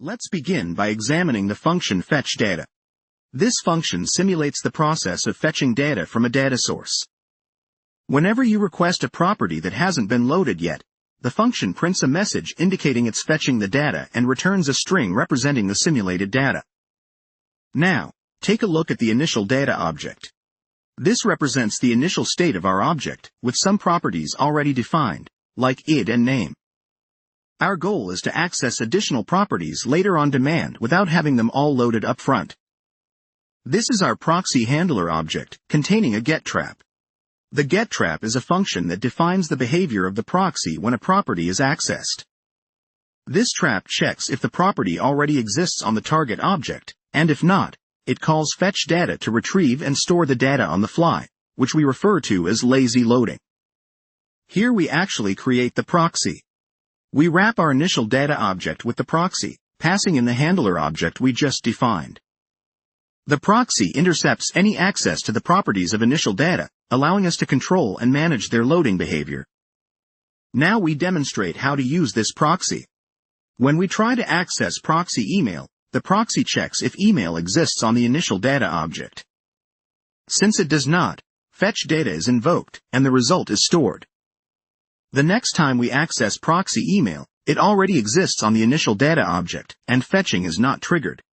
Let's begin by examining the function fetchData. This function simulates the process of fetching data from a data source. Whenever you request a property that hasn't been loaded yet, the function prints a message indicating it's fetching the data and returns a string representing the simulated data. Now, take a look at the initial data object. This represents the initial state of our object, with some properties already defined, like id and name. Our goal is to access additional properties later on demand without having them all loaded up front. This is our proxy handler object, containing a getTrap. The getTrap is a function that defines the behavior of the proxy when a property is accessed. This trap checks if the property already exists on the target object, and if not, it calls fetchData to retrieve and store the data on the fly, which we refer to as lazy loading. Here we actually create the proxy. We wrap our initial data object with the proxy, passing in the handler object we just defined. The proxy intercepts any access to the properties of initial data, allowing us to control and manage their loading behavior. Now we demonstrate how to use this proxy. When we try to access proxy email, the proxy checks if email exists on the initial data object. Since it does not, fetchData is invoked, and the result is stored. The next time we access proxy email, it already exists on the initial data object, and fetching is not triggered.